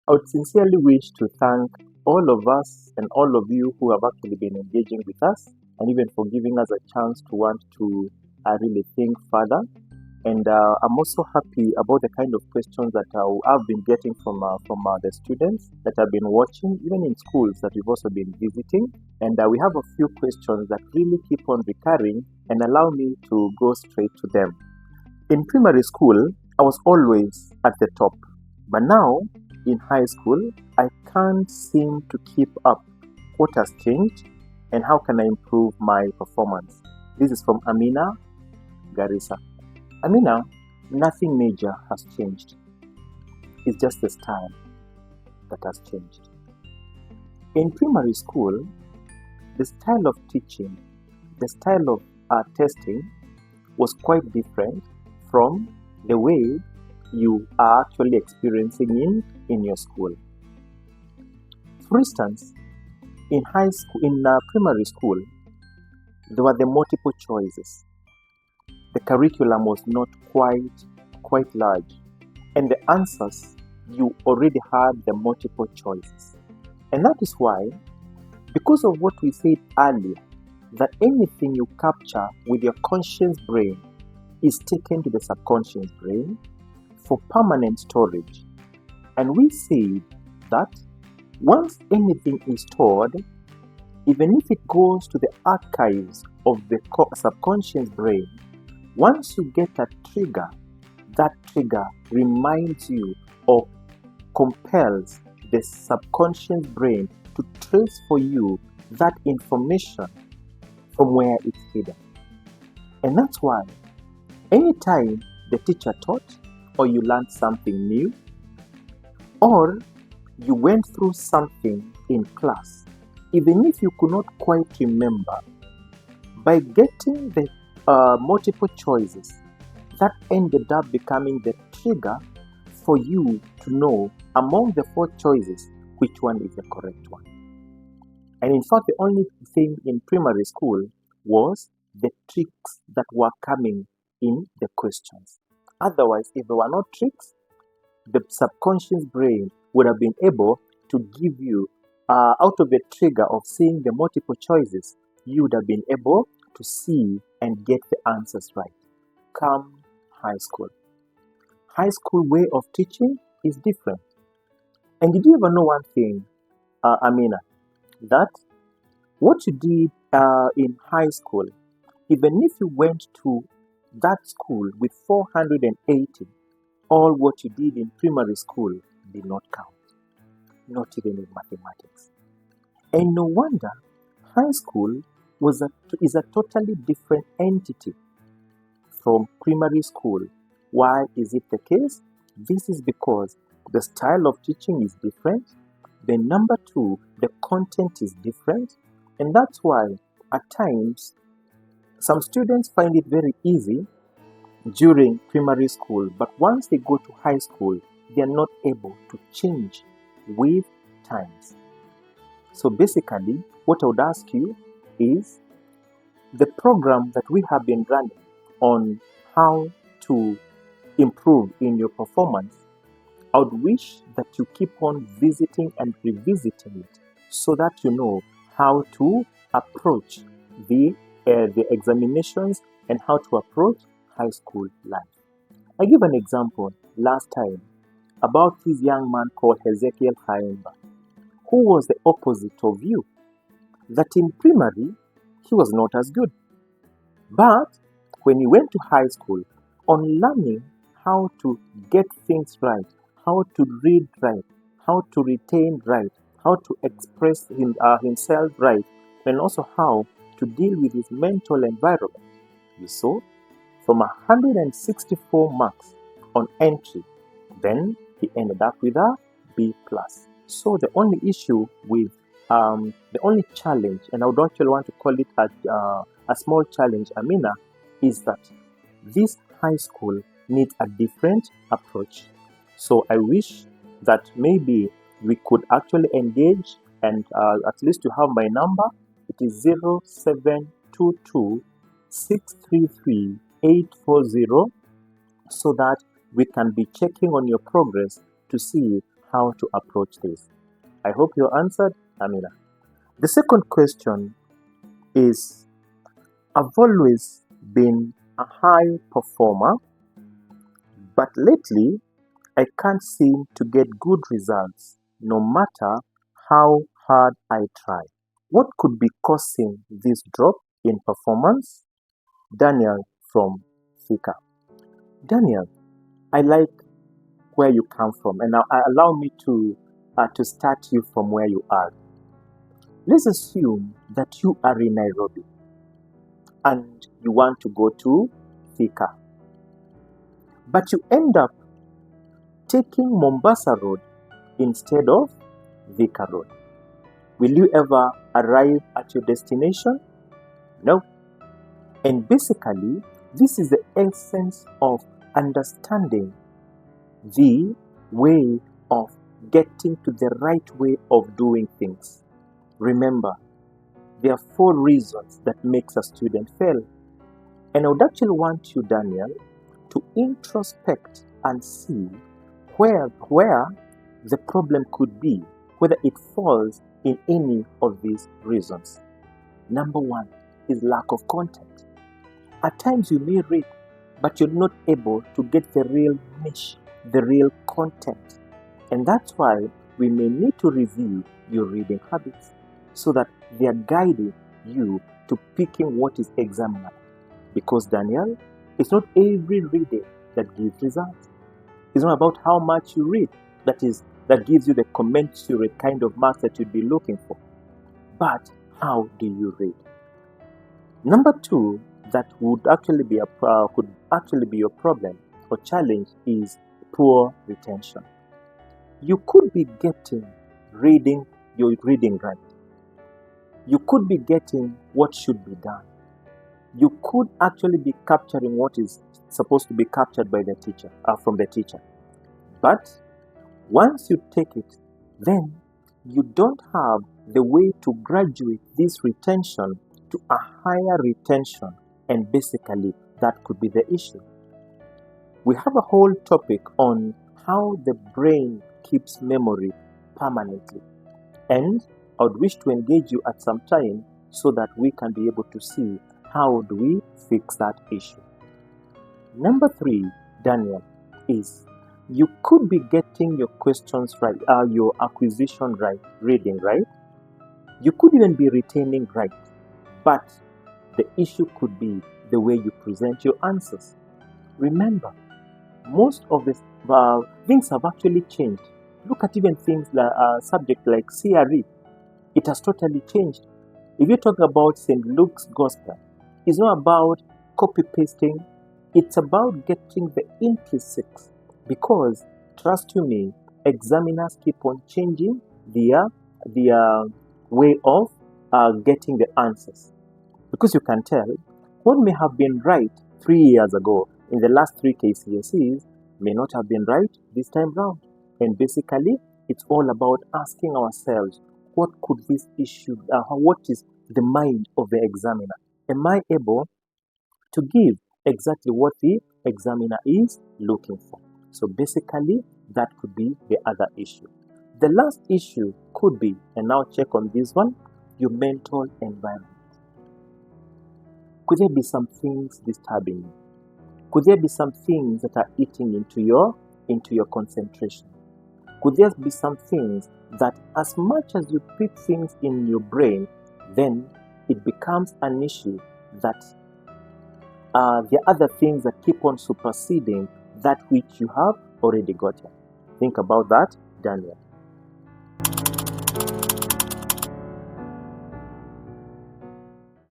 I would sincerely wish to thank all of us and all of you who have actually been engaging with us and even for giving us a chance to want to really think further. And I'm also happy about the kind of questions that I've been getting from the students that have been watching, even in schools that we've also been visiting. And we have a few questions that really keep on recurring and allow me to go straight to them. In primary school, I was always at the top, but now in high school, I can't seem to keep up. What has changed, and how can I improve my performance? This is from Amina Garissa. Amina, nothing major has changed. It's just the style that has changed. In primary school, the style of teaching, the style of testing was quite different from the way you are actually experiencing in your school. For instance, in primary school, there were the multiple choices. The curriculum was not quite large, and the answers, you already had the multiple choices. And that is why, because of what we said earlier, that anything you capture with your conscious brain is taken to the subconscious brain for permanent storage. And we said that once anything is stored, even if it goes to the archives of the subconscious brain, once you get a trigger, that trigger reminds you or compels the subconscious brain to trace for you that information from where it's hidden. And that's why anytime the teacher taught, or you learned something new, or you went through something in class, even if you could not quite remember, by getting the multiple choices, that ended up becoming the trigger for you to know among the 4 choices which one is the correct one. And in fact, the only thing in primary school was the tricks that were coming in the questions. Otherwise, if there were no tricks, the subconscious brain would have been able to give you, out of the trigger of seeing the multiple choices, you would have been able to see and get the answers right. Come high school. High school way of teaching is different. And did you ever know one thing, Amina, that what you did in high school, even if you went to that school with 480, all what you did in primary school did not count, not even in mathematics. And no wonder high school is a totally different entity from primary school. Why is it the case? This is because the style of teaching is different. Then number 2, the content is different. And that's why at times some students find it very easy during primary school, but once they go to high school, they are not able to change with times. So basically, what I would ask you is the program that we have been running on how to improve in your performance, I would wish that you keep on visiting and revisiting it so that you know how to approach the examinations and how to approach high school life. I give an example last time about this young man called Ezekiel Haemba, who was the opposite of you. That in primary, he was not as good. But when he went to high school, on learning how to get things right, how to read right, how to retain right, how to express himself right, and also how to deal with his mental environment, you saw, from 164 marks on entry, then he ended up with a B+. So the only issue with the only challenge, and I would actually want to call it a small challenge, Amina, is that this high school needs a different approach. So I wish that maybe we could actually engage, and at least you have my number. It is 0722 633 840, so that we can be checking on your progress to see how to approach this. I hope you answered, Amina. The second question is, I've always been a high performer, but lately I can't seem to get good results no matter how hard I try. What could be causing this drop in performance? Daniel from Fika. Daniel, I like where you come from, and now allow me to start you from where you are. Let's assume that you are in Nairobi and you want to go to Thika, but you end up taking Mombasa Road instead of Thika Road. Will you ever arrive at your destination? No. And basically, this is the essence of understanding the way of getting to the right way of doing things. Remember, there are 4 reasons that makes a student fail. And I would actually want you, Daniel, to introspect and see where the problem could be, whether it falls in any of these reasons. Number 1 is lack of content. At times you may read, but you're not able to get the real niche, the real content. And that's why we may need to review your reading habits so that they are guiding you to picking what is examinable. Because, Daniel, it's not every reading that gives results. It's not about how much you read that gives you the commensurate kind of marks that you'd be looking for, but how do you read? Number 2, that could actually be your problem or challenge is poor retention. You could be getting your reading right. You could be getting what should be done. You could actually be capturing what is supposed to be captured by the teacher, from the teacher. But once you take it, then you don't have the way to graduate this retention to a higher retention, and basically that could be the issue. We have a whole topic on how the brain keeps memory permanently, and I would wish to engage you at some time so that we can be able to see how do we fix that issue. Number 3, Daniel, is you could be getting your questions right, your acquisition right, reading right. You could even be retaining right, but the issue could be the way you present your answers. Remember, most of the things have actually changed. Look at even things like subject like CRE. It has totally changed. If you talk about St. Luke's Gospel, it's not about copy-pasting. It's about getting the implicits, because, trust you me, examiners keep on changing their way of getting the answers. Because you can tell, what may have been right 3 years ago in the last 3 KCSEs may not have been right this time round. And basically, it's all about asking ourselves, what could this issue, what is the mind of the examiner? Am I able to give exactly what the examiner is looking for? So basically, that could be the other issue. The last issue could be, and now check on this one, your mental environment. Could there be some things disturbing you? Could there be some things that are eating into your concentration? Could there be some things that, as much as you pick things in your brain, then it becomes an issue that there are other things that keep on superseding that which you have already gotten? Think about that, Daniel.